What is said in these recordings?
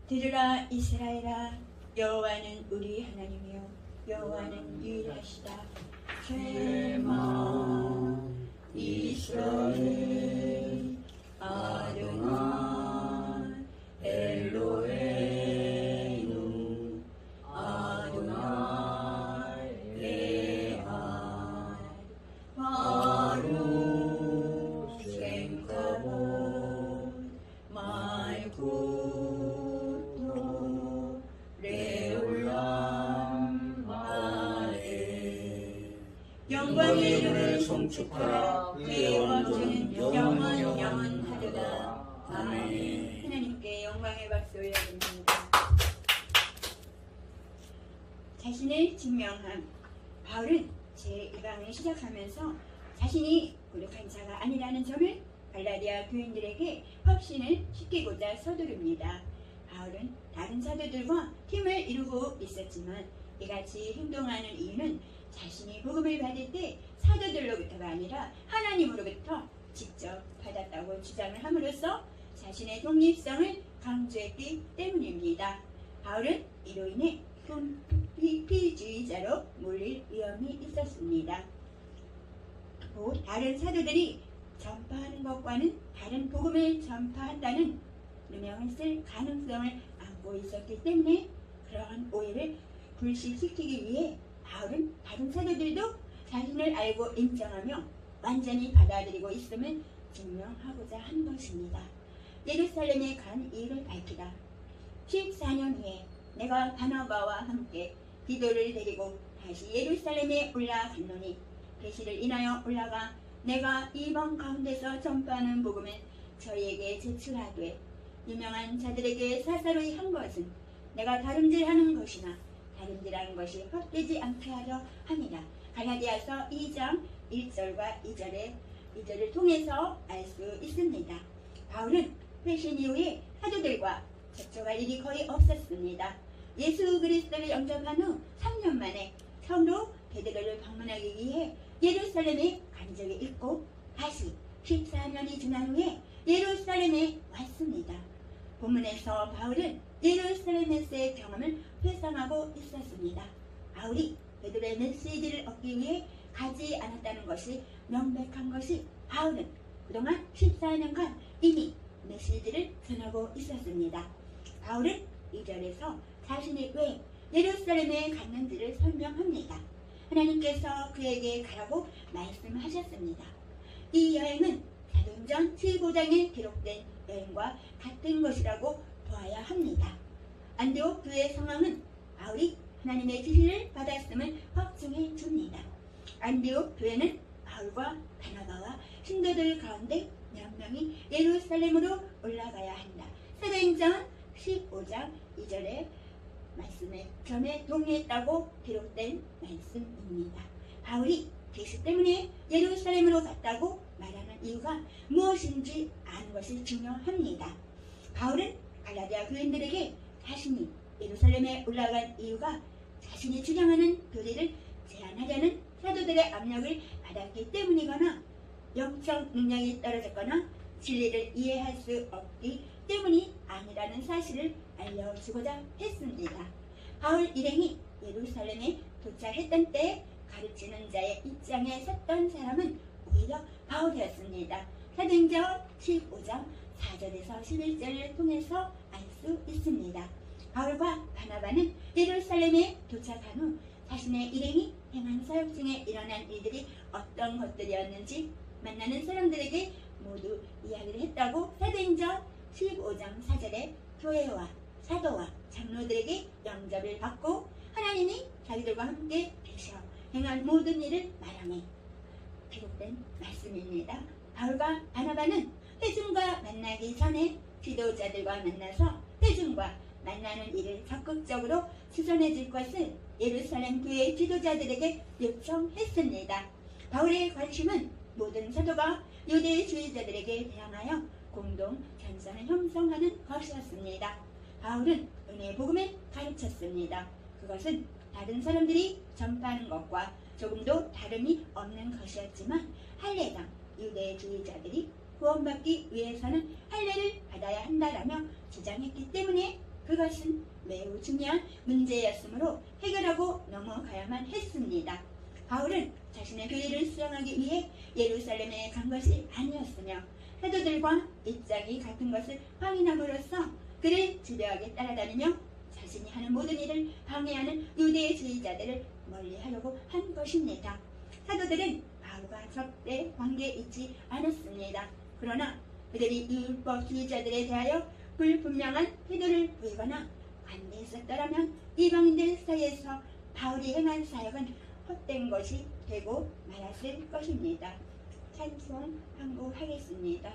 들으라 이스라엘아, 여호와는 우리 하나님이요 여호와는 유일하시다. 쉐마 이스라엘 아도나이 엘로헤inu 아도나이 에하드 바루 셈카봇 마이쿠토 레올람 아에. 영광의 이름을 송축하라. 그의 왕조는 영원하도다. 아멘. 하나님께 영광의 박수 올려드립니다. 자신을 증명한 바울은 제1강을 시작하면서 자신이 고독한 자가 아니라는 점을 갈라디아 교인들에게 확신을 시키고자 서두릅니다. 바울은 다른 사도들과 팀을 이루고 있었지만 이같이 행동하는 이유는 자신이 복음을 받을 때 사도들로부터가 아니라 하나님으로부터 직접 받았다고 주장을 함으로써 자신의 독립성을 강조했기 때문입니다. 바울은 이로 인해 피주의자로 몰릴 위험이 있었습니다. 곧 다른 사도들이 전파하는 것과는 다른 복음을 전파한다는 누명을 쓸 가능성을 안고 있었기 때문에 그러한 오해를 불식시키기 위해 바울은 다른 사도들도 자신을 알고 인정하며 완전히 받아들이고 있음을 증명하고자 한 것입니다. 예루살렘에 간 이유를 밝히다. 14년 후에 내가 바나바와 함께 디도를 데리고 다시 예루살렘에 올라갔노니 계시를 인하여 올라가 내가 이방 가운데서 전파하는 복음을 저희에게 제출하되 유명한 자들에게 사사로이 한 것은 내가 다름질하는 것이나 다름질하는 것이 헛되지 않게 하려 함이라. 갈라디아서 2장 1절과 2절을 통해서 알 수 있습니다. 바울은 회신 이후에 사도들과 접촉할 일이 거의 없었습니다. 예수 그리스도를 영접한 후 3년 만에 처음으로 베드로를 방문하기 위해 예루살렘에 간 적이 있고 다시 14년이 지난 후에 예루살렘에 왔습니다. 본문에서 바울은 예루살렘에서의 경험을 회상하고 있었습니다. 바울이 베드로의 메시지를 얻기 위해 가지 않았다는 것이 명백한 것이 바울은 그동안 14년간 이미 메시지를 전하고 있었습니다. 바울은 2절에서 자신이 왜 예루살렘에 갔는지를 설명합니다. 하나님께서 그에게 가라고 말씀하셨습니다. 이 여행은 사도행전 15장에 기록된 여행과 같은 것이라고 보아야 합니다. 안디옥 교회 상황은 바울이 하나님의 지시를 받았음을 확증해 줍니다. 안디옥 교회는 바울과 바나바와 신도들 가운데 몇 명이 예루살렘으로 올라가야 한다. 사도행전 15장 2절의 말씀에 전에 동의했다고 기록된 말씀입니다. 바울이 계시 때문에 예루살렘으로 갔다고 말하는 이유가 무엇인지 아는 것이 중요합니다. 바울은 갈라디아 교인들에게 자신이 예루살렘에 올라간 이유가 자신이 주장하는 교리를 제한하려는 사도들의 압력을 받았기 때문이거나 영적 능력이 떨어졌거나 진리를 이해할 수 없기 때문이 아니라는 사실을 알려주고자 했습니다. 바울 일행이 예루살렘에 도착했던 때 가르치는 자의 입장에 섰던 사람은 오히려 바울이었습니다. 사도행전 15장 4절에서 11절을 통해서 알 수 있습니다. 바울과 바나바는 예루살렘에 도착한 후 자신의 일행이 행한 사역 중에 일어난 일들이 어떤 것들이었는지 만나는 사람들에게 모두 이야기를 했다고 사도행전 15장 4절에 교회와 사도와 장로들에게 영접을 받고 하나님이 자기들과 함께 계셔 행한 모든 일을 말하며 기록된 말씀입니다. 바울과 바나바는 회중과 만나기 전에 지도자들과 만나서 회중과 만나는 일을 적극적으로 추진해 줄 것을 예루살렘 교회 지도자들에게 요청했습니다. 바울의 관심은 모든 사도가 유대주의자들에게 대항하여 공동 전선을 형성하는 것이었습니다. 바울은 은혜의 복음을 가르쳤습니다. 그것은 다른 사람들이 전파하는 것과 조금도 다름이 없는 것이었지만 할례당 유대주의자들이 구원받기 위해서는 할례를 받아야 한다라며 주장했기 때문에 그것은 매우 중요한 문제였으므로 해결하고 넘어가야만 했습니다. 바울은 자신의 교회를 수양하기 위해 예루살렘에 간 것이 아니었으며 사도들과 입장이 같은 것을 확인함으로써 그를 집요하게 따라다니며 자신이 하는 모든 일을 방해하는 유대주의자들을 멀리하려고 한 것입니다. 사도들은 바울과 절대 관계에 있지 않았습니다. 그러나 그들이 율법주의자들에 대하여 불분명한 태도를 보이거나 반대했었더라면 이방인들 사이에서 바울이 행한 사역은 헛된 것이 되고 말았을 것입니다. 찬송 한곡하겠습니다.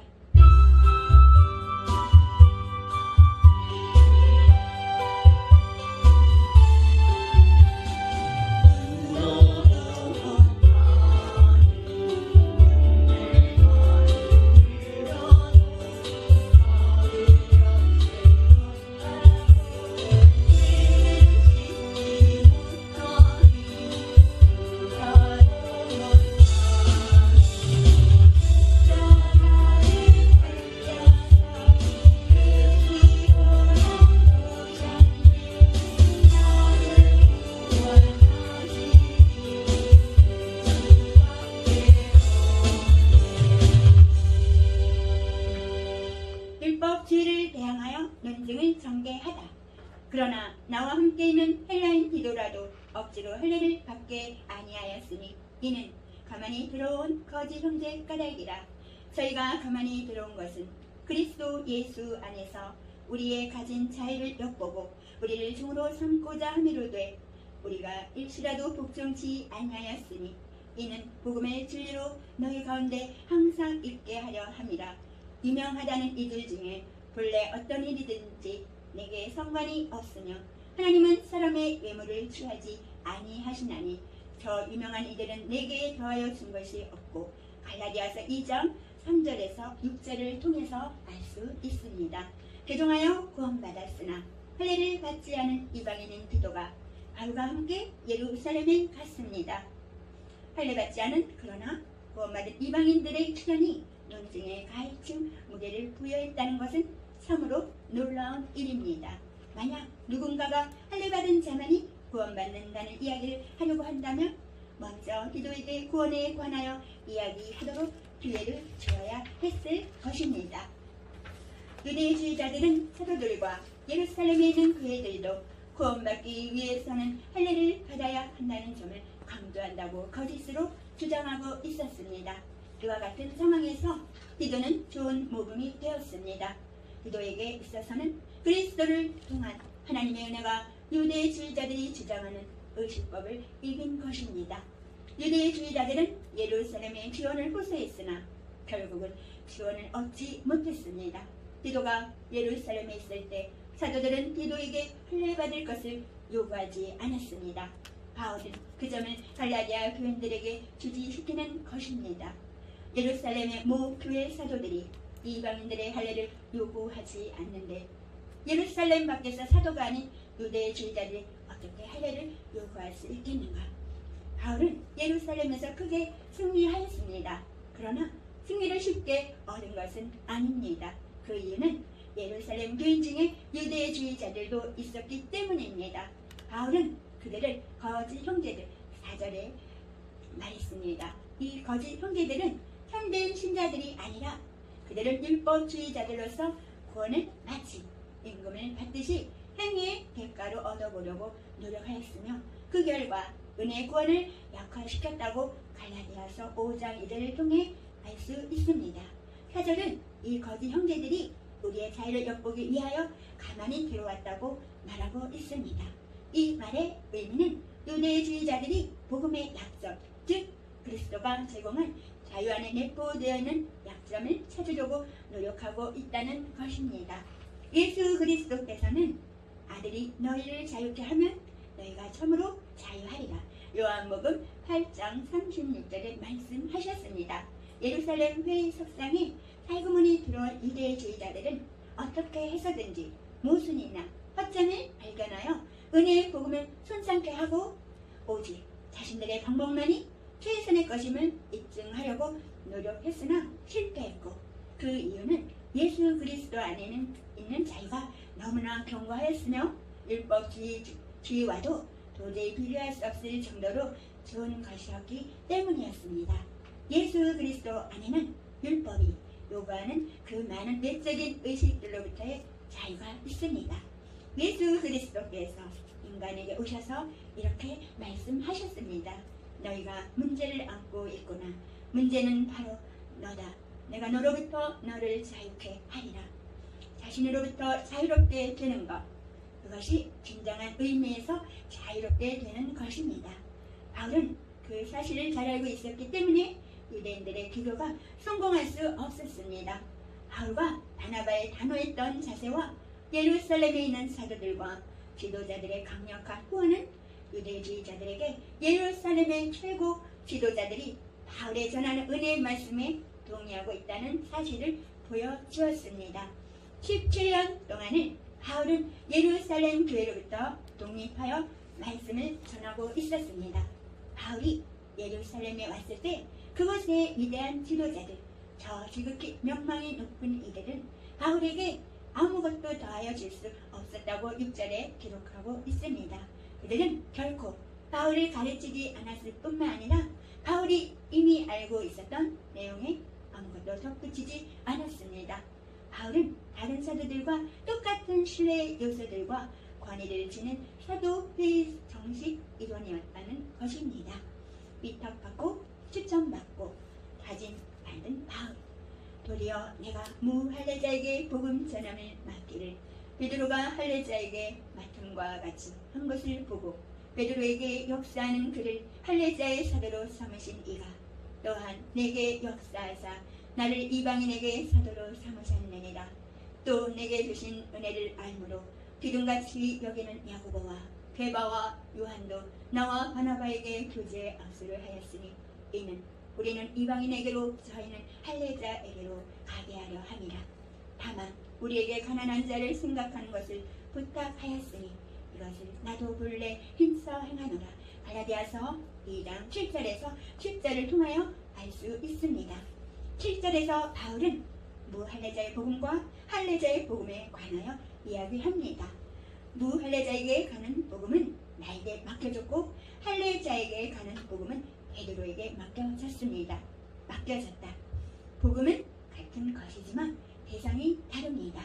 율법주의를 대항하여 논증을 전개하다. 그러나 나와 함께 있는 헬라인 디도라도 억지로 할례를 받게 아니하였으니 이는 가만히 들어온 거짓 형제 까닭이라. 저희가 가만히 들어온 것은 그리스도 예수 안에서 우리의 가진 자유를 엿보고 우리를 종으로 삼고자 함이로되 우리가 일시라도 복종치 아니하였으니 이는 복음의 진리로 너희 가운데 항상 있게 하려 함이라. 유명하다는 이들 중에 본래 어떤 일이든지 내게 상관이 없으며 하나님은 사람의 외모를 취하지 아니하시나니 저 유명한 이들은 내게 더하여 준 것이 없고 갈라디아서 2장 3절에서 6절을 통해서 알 수 있습니다. 대종하여 구원받았으나 할례를 받지 않은 이방인인 디도가 바울과 함께 예루살렘에 갔습니다. 할례 받지 않은 그러나 구원받은 이방인들의 출현이 논증의 가해층 무게를 부여했다는 것은 참으로 놀라운 일입니다. 만약 누군가가 할례받은 자만이 구원받는다는 이야기를 하려고 한다면 먼저 디도에게 구원에 관하여 이야기하도록 기회를 주어야 했을 것입니다. 유대주의자들은 사도들과 예루살렘에 있는 교회들도 구원받기 위해서는 할례를 받아야 한다는 점을 강조한다고 거짓으로 주장하고 있었습니다. 이와 같은 상황에서 디도는 좋은 모범이 되었습니다. 디도에게 있어서는 그리스도를 통한 하나님의 은혜가 유대주의자들이 주장하는 의식법을 이긴 것입니다. 유대주의자들은 예루살렘의 지원을 호소했으나 결국은 지원을 얻지 못했습니다. 디도가 예루살렘에 있을 때 사도들은 디도에게 할례받을 것을 요구하지 않았습니다. 바울은 그 점을 갈라디아 교인들에게 주지시키는 것입니다. 예루살렘의 모 교회 사도들이 이방인들의 할례를 요구하지 않는데 예루살렘 밖에서 사도가 아닌 유대주의자들이 어떻게 할례를 요구할 수 있겠는가? 바울은 예루살렘에서 크게 승리하였습니다. 그러나 승리를 쉽게 얻은 것은 아닙니다. 그 이유는 예루살렘 교인 중에 유대주의자들도 있었기 때문입니다. 바울은 그들을 거짓 형제들 4절에 말했습니다. 이 거짓 형제들은 참된 신자들이 아니라 그들은 율법주의자들로서 구원을 마치 임금을 받듯이 행위의 대가로 얻어보려고 노력하였으며 그 결과 은혜의 구원을 약화시켰다고 갈라디아서 5장 2절을 통해 알 수 있습니다. 4절은 이 거짓 형제들이 우리의 자유를 엿보기 위하여 가만히 들어왔다고 말하고 있습니다. 이 말의 의미는 유대주의자들이 복음의 약점, 즉 그리스도가 제공한 자유 안에 내포되어 있는 약점을 찾으려고 노력하고 있다는 것입니다. 예수 그리스도께서는 아들이 너희를 자유케 하면 너희가 참으로 자유하리라. 요한복음 8장 36절에 말씀하셨습니다. 예루살렘 회의 석상에 살구문이 들어온 유대주의자들은 어떻게 해서든지 모순이나 허점을 발견하여 은혜의 복음을 손상케 하고 오직 자신들의 방법만이 최선의 것임을 입증하려고 노력했으나 실패했고 그 이유는 예수 그리스도 안에는 있는 자유가 너무나 견고하였으며 율법주의와도 도저히 비교할 수 없을 정도로 좋은 것이었기 때문이었습니다. 예수 그리스도 안에는 율법이 요구하는 그 많은 외적인 의식들로부터의 자유가 있습니다. 예수 그리스도께서 인간에게 오셔서 이렇게 말씀하셨습니다. 너희가 문제를 안고 있구나. 문제는 바로 너다. 내가 너로부터 너를 자유케 하리라. 자신으로부터 자유롭게 되는 것, 그것이 진정한 의미에서 자유롭게 되는 것입니다. 바울은 그 사실을 잘 알고 있었기 때문에 유대인들의 기도가 성공할 수 없었습니다. 바울과 바나바의 단호했던 자세와 예루살렘에 있는 사도들과 지도자들의 강력한 후원은 유대주의자들에게 예루살렘의 최고 지도자들이 바울의 전하는 은혜의 말씀에 동의하고 있다는 사실을 보여주었습니다. 17년 동안은 바울은 예루살렘 교회로부터 독립하여 말씀을 전하고 있었습니다. 바울이 예루살렘에 왔을 때 그곳의 위대한 지도자들, 저 지극히 명망이 높은 이들은 바울에게 아무것도 더하여 줄 수 없었다고 6절에 기록하고 있습니다. 그들은 결코 바울을 가르치지 않았을 뿐만 아니라 바울이 이미 알고 있었던 내용에 아무것도 덧붙이지 않았습니다. 바울은 다른 사도들과 똑같은 신뢰의 요소들과 권위를 지닌 사도회의 정식 일원이었다는 것입니다. 위탁받고 추천받고 다짐받은 바울. 도리어 내가 무할례자에게 복음 전함을 맡기를 베드로가 할례자에게 맡음과 같이 한 것을 보고 베드로에게 역사하는 그를 할례자의 사도로 삼으신 이가 또한 내게 역사하사 나를 이방인에게 사도로 삼으셨느니라. 또 내게 주신 은혜를 알므로 기둥같이 여기는 야고보와 게바와 요한도 나와 바나바에게 교제의 압수를 하였으니 이는 우리는 이방인에게로 저희는 할례자에게로 가게 하려 함이라. 다만 우리에게 가난한 자를 생각하는 것을 부탁하였으니 이것을 나도 본래 힘써 행하노라. 갈라디아서 2장 7절에서 10절을 통하여 알 수 있습니다. 7절에서 바울은 무할례자의 복음과 할례자의 복음에 관하여 이야기합니다. 무할례자에게 가는 복음은 나에게 맡겨졌고 할례자에게 가는 복음은 베드로에게 맡겨졌습니다. 맡겨졌다. 복음은 같은 것이지만 대상이 다릅니다.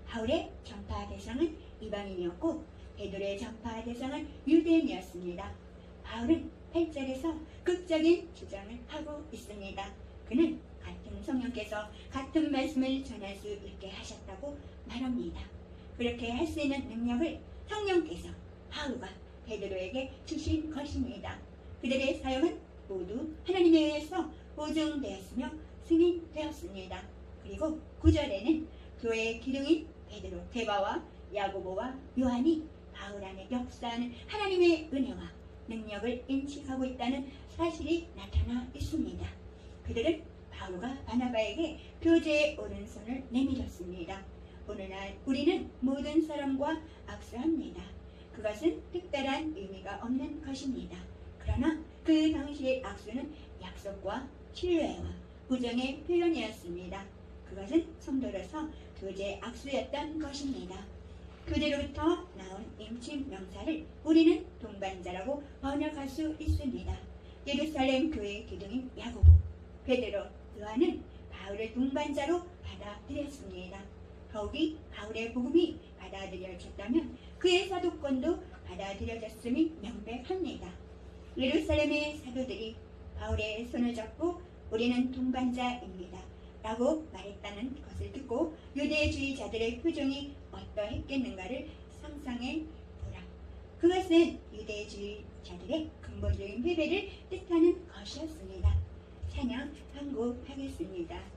바울의 전파 대상은 이방인이었고 베드로의 전파 대상은 유대인이었습니다. 바울은 8절에서 극적인 주장을 하고 있습니다. 그는 같은 성령께서 같은 말씀을 전할 수 있게 하셨다고 말합니다. 그렇게 할 수 있는 능력을 성령께서 바울과 베드로에게 주신 것입니다. 그들의 사역은 모두 하나님에 의해서 보증되었으며 승인되었습니다. 그리고 9절에는 교회의 기둥인 베드로, 게바와 야고보와 요한이 바울 안에 역사하는 하나님의 은혜와 능력을 인식하고 있다는 사실이 나타나 있습니다. 그들은 바울과 바나바에게 교제의 오른손을 내밀었습니다. 오늘날 우리는 모든 사람과 악수합니다. 그것은 특별한 의미가 없는 것입니다. 그러나 그 당시의 악수는 약속과 신뢰와 우정의 표현이었습니다. 그것은 성도로서 교제 악수였던 것입니다. 그대로부터 나온 임칭 명사를 우리는 동반자라고 번역할 수 있습니다. 예루살렘 교회의 기둥인 야고보, 베드로, 요한은 바울을 동반자로 받아들였습니다. 더욱이 바울의 복음이 받아들여졌다면 그의 사도권도 받아들여졌음이 명백합니다. 예루살렘의 사도들이 바울의 손을 잡고 우리는 동반자입니다 라고 말했다는 것을 듣고 유대주의자들의 표정이 어떠했겠는가를 상상해 보라. 그것은 유대주의자들의 근본적인 회개를 뜻하는 것이었습니다. 찬양 한곡하겠습니다.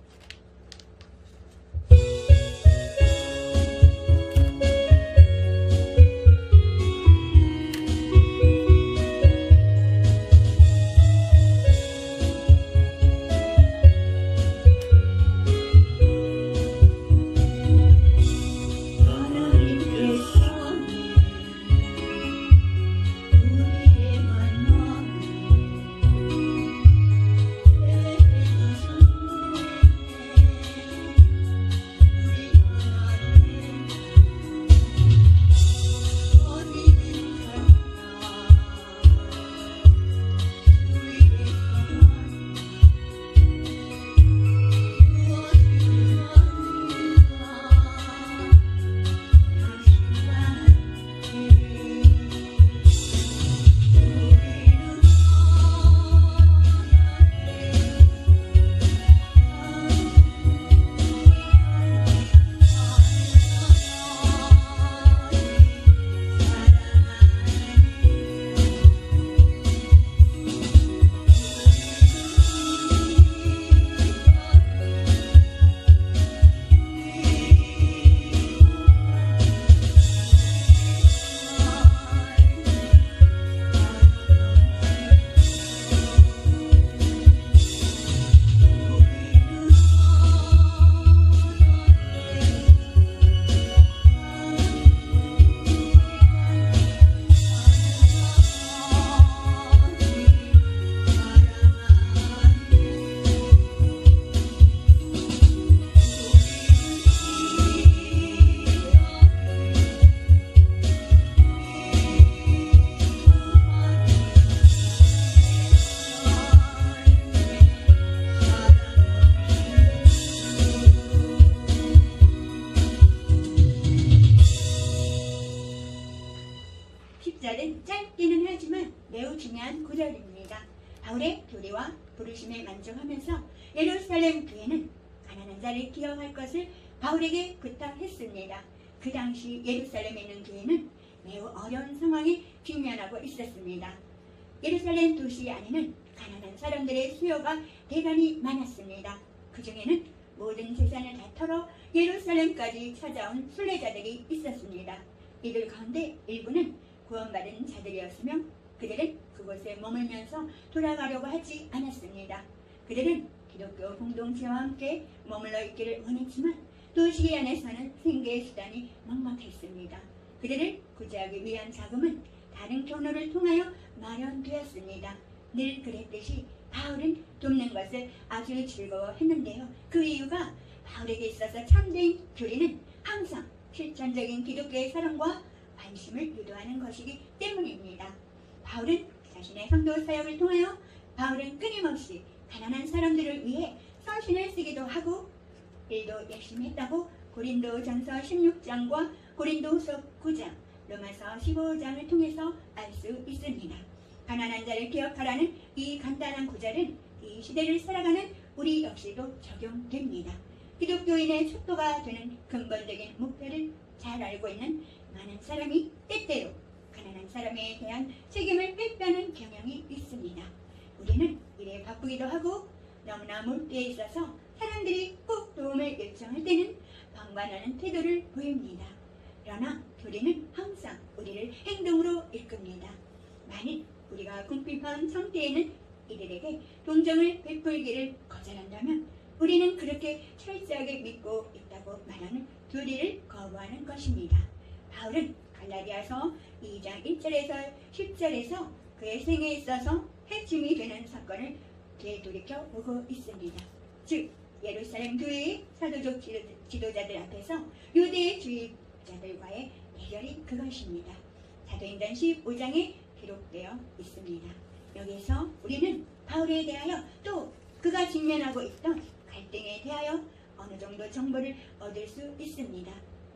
바울의 교리와 부르심에 만족하면서 예루살렘 교회는 가난한 자를 기억할 것을 바울에게 부탁했습니다. 그 당시 예루살렘에 있는 교회는 매우 어려운 상황에 직면하고 있었습니다. 예루살렘 도시 안에는 가난한 사람들의 수요가 대단히 많았습니다. 그 중에는 모든 재산을 다 털어 예루살렘까지 찾아온 순례자들이 있었습니다. 이들 가운데 일부는 구원받은 자들이었으며 그들은 그곳에 머물면서 돌아가려고 하지 않았습니다. 그들은 기독교 공동체와 함께 머물러 있기를 원했지만 도시 안에서는 생계의 수단이 막막했습니다. 그들을 구제하기 위한 자금은 다른 경로를 통하여 마련되었습니다. 늘 그랬듯이 바울은 돕는 것을 아주 즐거워했는데요. 그 이유가 바울에게 있어서 참된 교리는 항상 실천적인 기독교의 사랑과 관심을 유도하는 것이기 때문입니다. 바울은 자신의 성도 사역을 통하여 바울은 끊임없이 가난한 사람들을 위해 서신을 쓰기도 하고 일도 열심히 했다고 고린도전서 16장과 고린도후서 9장, 로마서 15장을 통해서 알 수 있습니다. 가난한 자를 기억하라는 이 간단한 구절은 이 시대를 살아가는 우리 역시도 적용됩니다. 기독교인의 척도가 되는 근본적인 목표를 잘 알고 있는 많은 사람이 때때로 가난한 사람에 대한 책임을 회피하는 경향이 있습니다. 우리는 일에 바쁘기도 하고 너무나 몰두해 있어서 사람들이 꼭 도움을 요청할 때는 방관하는 태도를 보입니다. 그러나 교리는 항상 우리를 행동으로 이끕니다. 만일 우리가 궁핍한 상태에는 이들에게 동정을 베풀기를 거절한다면 우리는 그렇게 철저하게 믿고 있다고 말하는 교리를 거부하는 것입니다. 바울은 갈라디아서 2장 1절에서 10절에서 그의 생애에 있어서 핵심이 되는 사건을 되돌이켜 보고 있습니다. 즉 예루살렘 교회의 사도적 지도자들 앞에서 유대의 주입자들과의 대결이 그것입니다. 사도행전 15장에 기록되어 있습니다. 여기서 우리는 바울에 대하여 또 그가 직면하고 있던 갈등에 대하여 어느 정도 정보를 얻을 수 있습니다.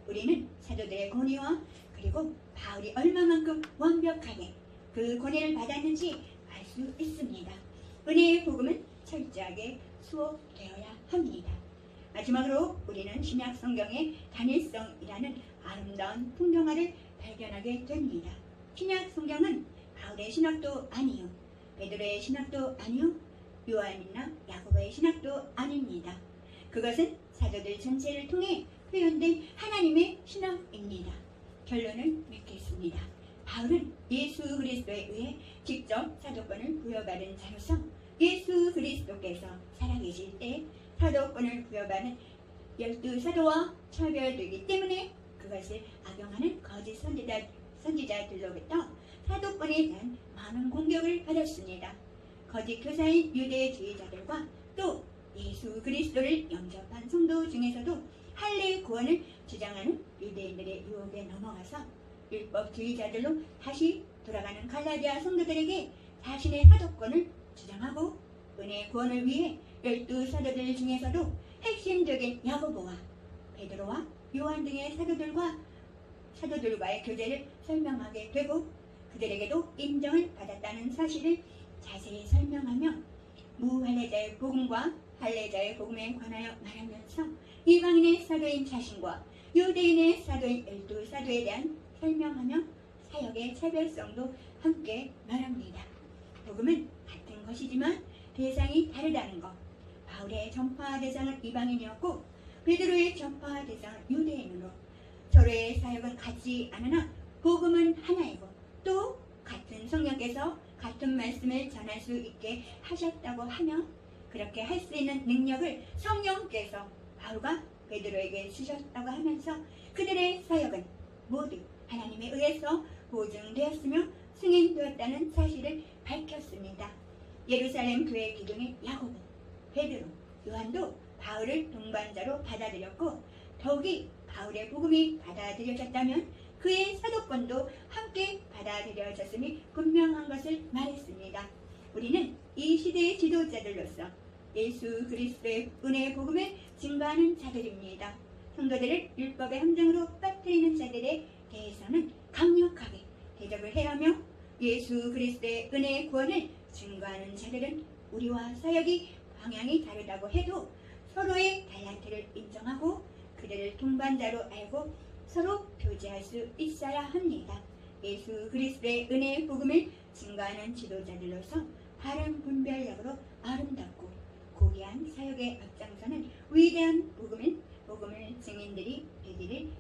우리는 사도들의 권위와 그리고 바울이 얼마만큼 완벽하게 그 권위를 받았는지 알 수 있습니다. 은혜의 복음은 철저하게 수업되어야 합니다. 마지막으로 우리는 신약 성경의 단일성이라는 아름다운 풍경화를 발견하게 됩니다. 신약 성경은 바울의 신학도 아니요, 베드로의 신학도 아니요, 요한이나 야고보의 신학도 아닙니다. 그것은 사도들 전체를 통해 표현된 하나님의 신학입니다. 결론을 맺겠습니다. 바울은 예수 그리스도에 의해 직접 사도권을 부여받은 자로서 예수 그리스도께서 살아계실 때 사도권을 부여받은 12사도와 차별되기 때문에 그것을 악용하는 거짓 선지자들로부터 사도권에 대한 많은 공격을 받았습니다. 거짓 교사인 유대주의자들과 또 예수 그리스도를 영접한 성도 중에서도 할례 구원을 주장하는 유대인들의 유혹에 넘어가서 율법주의자들로 다시 돌아가는 갈라디아 성도들에게 자신의 사도권을 주장하고 은혜 구원을 위해 12사도들 중에서도 핵심적인 야고보와 베드로와 요한 등의 사도들과의 교제를 설명하게 되고 그들에게도 인정을 받았다는 사실을 자세히 설명하며 무할례자의 복음과 할례자의 복음에 관하여 말하면서 이방인의 사도인 자신과 유대인의 사도인 12사도에 대한 설명하며 사역의 차별성도 함께 말합니다. 복음은 같은 것이지만 대상이 다르다는 것. 바울의 전파 대상은 이방인이었고 베드로의 전파 대상은 유대인으로 서로의 사역은 같지 않으나 복음은 하나이고 또 같은 성령께서 같은 말씀을 전할 수 있게 하셨다고 하며 그렇게 할 수 있는 능력을 성령께서 바울과 베드로에게 주셨다고 하면서 그들의 사역은 모두 하나님에 의해서 보증되었으며 승인되었다는 사실을 밝혔습니다. 예루살렘 교회 기둥의 야고보, 베드로, 요한도 바울을 동반자로 받아들였고 더욱이 바울의 복음이 받아들여졌다면 그의 사도권도 함께 받아들여졌음이 분명한 것을 말했습니다. 우리는 이 시대의 지도자들로서 예수 그리스도의 은혜의 복음을 증거하는 자들입니다. 성도들을 율법의 함정으로 빠뜨리는 자들에 대해서는 강력하게 대적을 해야 하며 예수 그리스도의 은혜의 구원을 증거하는 자들은 우리와 사역이 방향이 다르다고 해도 서로의 달란트를 인정하고 그들을 동반자로 알고 서로 교제할 수 있어야 합니다. 예수 그리스도의 은혜의 복음을 증거하는 지도자들로서 바른 분별력으로 아름답고 고귀한 사역의 앞장서는 위대한 복음의 증인들이 되기를